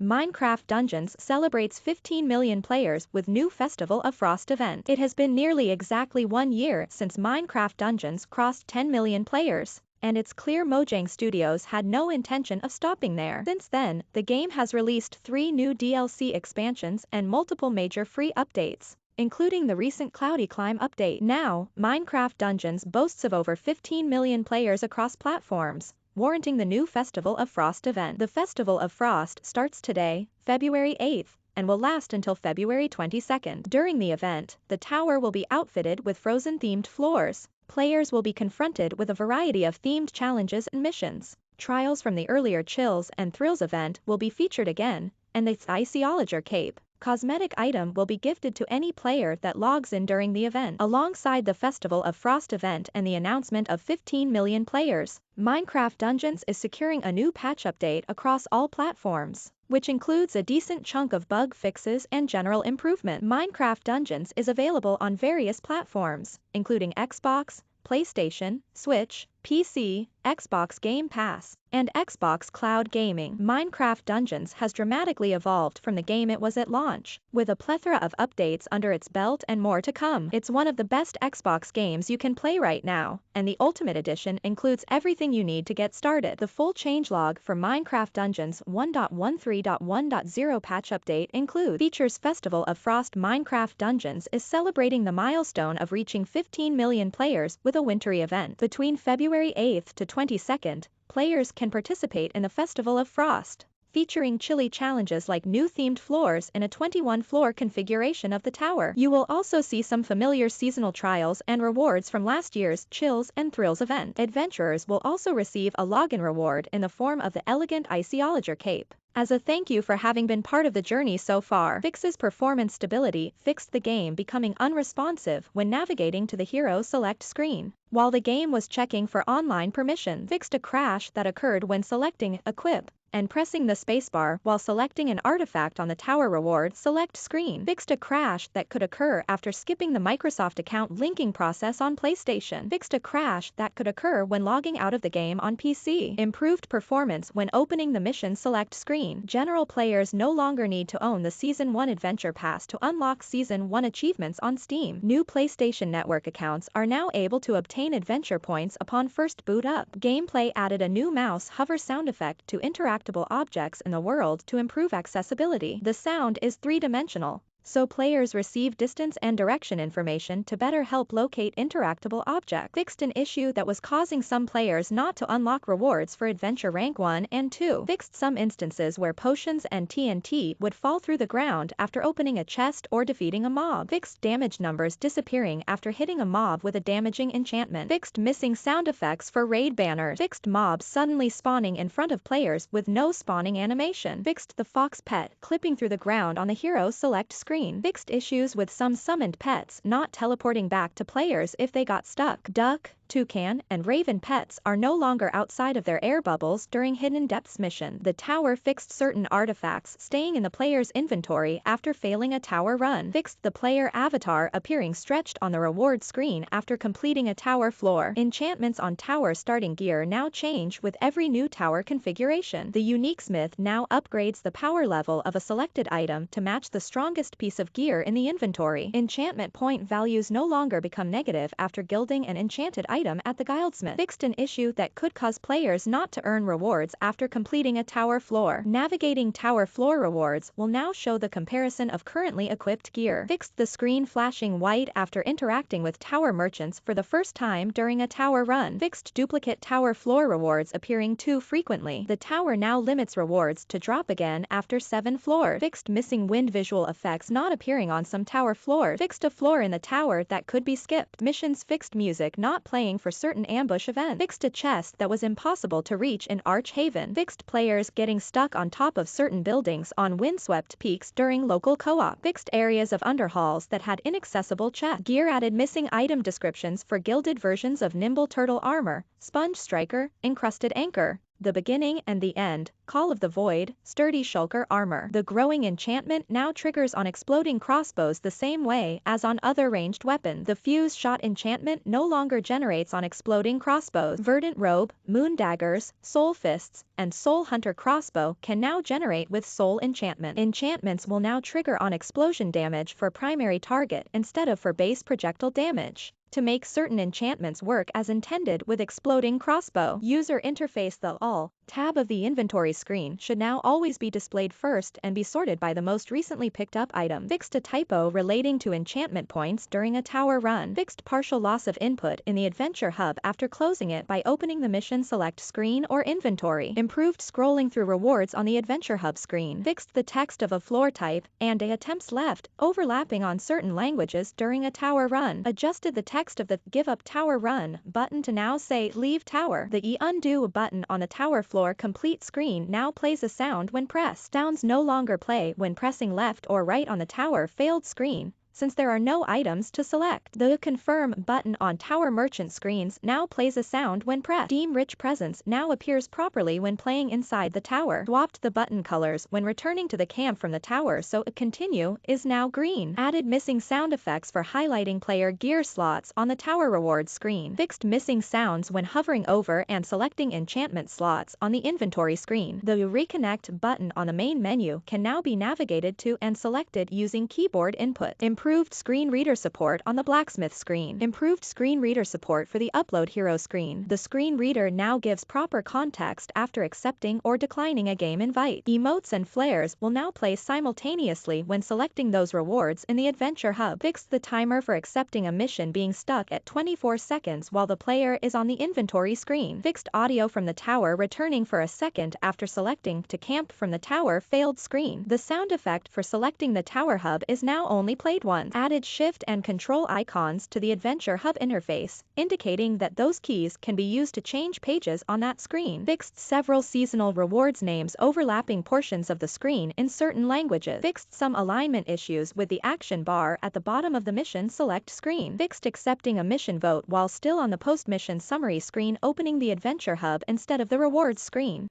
Minecraft Dungeons celebrates 15 million players with new Festival of Frost event. It has been nearly exactly 1 year since Minecraft Dungeons crossed 10 million players, and it's clear Mojang Studios had no intention of stopping there. Since then, the game has released 3 new DLC expansions and multiple major free updates, including the recent Cloudy Climb update. Now, Minecraft Dungeons boasts of over 15 million players across platforms, warranting the new Festival of Frost event. The Festival of Frost starts today, February 8th, and will last until February 22nd. During the event, the tower will be outfitted with Frozen-themed floors. Players will be confronted with a variety of themed challenges and missions. Trials from the earlier Chills and Thrills event will be featured again, and the Iceologer Cape cosmetic item will be gifted to any player that logs in during the event. Alongside the Festival of Frost event and the announcement of 15 million players, Minecraft Dungeons is securing a new patch update across all platforms, which includes a decent chunk of bug fixes and general improvement. Minecraft Dungeons is available on various platforms, including Xbox, PlayStation, Switch, PC, Xbox Game Pass, and Xbox Cloud Gaming. Minecraft Dungeons has dramatically evolved from the game it was at launch, with a plethora of updates under its belt and more to come. It's one of the best Xbox games you can play right now, and the Ultimate Edition includes everything you need to get started. The full changelog for Minecraft Dungeons 1.13.1.0 patch update includes features Festival of Frost. Minecraft Dungeons is celebrating the milestone of reaching 15 million players with a wintry event. Between February 8th to 22nd, players can participate in the Festival of Frost, featuring chilly challenges like new themed floors in a 21-floor configuration of the tower. You will also see some familiar seasonal trials and rewards from last year's Chills and Thrills event. Adventurers will also receive a login reward in the form of the elegant Iceologer Cape, as a thank you for having been part of the journey so far. Fixes performance stability fixed the game becoming unresponsive when navigating to the hero select screen, while the game was checking for online permission. Fixed a crash that occurred when selecting Equip and pressing the spacebar while selecting an artifact on the tower reward select screen. Fixed a crash that could occur after skipping the Microsoft account linking process on PlayStation. Fixed a crash that could occur when logging out of the game on PC. Improved performance when opening the mission select screen. General players no longer need to own the Season 1 Adventure Pass to unlock Season 1 achievements on Steam. New PlayStation Network accounts are now able to obtain adventure points upon first boot up. Gameplay added a new mouse hover sound effect to interactable objects in the world to improve accessibility. The sound is three-dimensional, so players receive distance and direction information to better help locate interactable objects. Fixed an issue that was causing some players not to unlock rewards for Adventure Rank 1 and 2. Fixed some instances where potions and TNT would fall through the ground after opening a chest or defeating a mob. Fixed damage numbers disappearing after hitting a mob with a damaging enchantment. Fixed missing sound effects for raid banners. Fixed mobs suddenly spawning in front of players with no spawning animation. Fixed the fox pet clipping through the ground on the hero select screen. Fixed issues with some summoned pets not teleporting back to players if they got stuck. Duck, toucan, and raven pets are no longer outside of their air bubbles during Hidden Depths mission. The tower fixed certain artifacts staying in the player's inventory after failing a tower run. Fixed the player avatar appearing stretched on the reward screen after completing a tower floor. Enchantments on tower starting gear now change with every new tower configuration. The unique smith now upgrades the power level of a selected item to match the strongest piece of gear in the inventory. Enchantment point values no longer become negative after gilding an enchanted item at the Guildsmith. Fixed an issue that could cause players not to earn rewards after completing a tower floor. Navigating tower floor rewards will now show the comparison of currently equipped gear. Fixed the screen flashing white after interacting with tower merchants for the first time during a tower run. Fixed duplicate tower floor rewards appearing too frequently. The tower now limits rewards to drop again after 7 floors. Fixed missing wind visual effects not appearing on some tower floors. Fixed a floor in the tower that could be skipped. Missions fixed music not playing for certain ambush events. Fixed a chest that was impossible to reach in Archhaven. Fixed players getting stuck on top of certain buildings on windswept peaks during local co-op. Fixed areas of underhalls that had inaccessible chests. Gear added missing item descriptions for gilded versions of Nimble Turtle armor, Sponge Striker, Encrusted Anchor, The Beginning and the End, Call of the Void, Sturdy Shulker Armor. The growing enchantment now triggers on exploding crossbows the same way as on other ranged weapons. The Fuse Shot enchantment no longer generates on exploding crossbows. Verdant Robe, Moon Daggers, Soul Fists, and Soul Hunter crossbow can now generate with Soul enchantment. Enchantments will now trigger on explosion damage for primary target instead of for base projectile damage. To make certain enchantments work as intended with exploding crossbow. User interface. The All tab of the inventory screen should now always be displayed first and be sorted by the most recently picked up item. Fixed a typo relating to enchantment points during a tower run. Fixed partial loss of input in the Adventure Hub after closing it by opening the mission select screen or inventory. Improved scrolling through rewards on the Adventure Hub screen. Fixed the text of a floor type and a attempts left overlapping on certain languages during a tower run. Adjusted the text of the Give Up Tower Run button to now say Leave Tower. The Undo button on the tower floor complete screen now plays a sound when pressed. Sounds no longer play when pressing left or right on the tower failed screen, since there are no items to select. The Confirm button on Tower Merchant screens now plays a sound when pressed. Deem Rich Presence now appears properly when playing inside the tower. Swapped the button colors when returning to the camp from the tower, so a Continue is now green. Added missing sound effects for highlighting player gear slots on the tower rewards screen. Fixed missing sounds when hovering over and selecting enchantment slots on the inventory screen. The Reconnect button on the main menu can now be navigated to and selected using keyboard input. Improved screen reader support on the blacksmith screen. Improved screen reader support for the upload hero screen. The screen reader now gives proper context after accepting or declining a game invite. Emotes and flares will now play simultaneously when selecting those rewards in the Adventure Hub. Fixed the timer for accepting a mission being stuck at 24 seconds while the player is on the inventory screen. Fixed audio from the tower returning for a second after selecting to camp from the tower failed screen. The sound effect for selecting the Tower Hub is now only played once. Added Shift and Control icons to the Adventure Hub interface, indicating that those keys can be used to change pages on that screen. Fixed several seasonal rewards names overlapping portions of the screen in certain languages. Fixed some alignment issues with the action bar at the bottom of the mission select screen. Fixed accepting a mission vote while still on the post-mission summary screen opening the Adventure Hub instead of the rewards screen.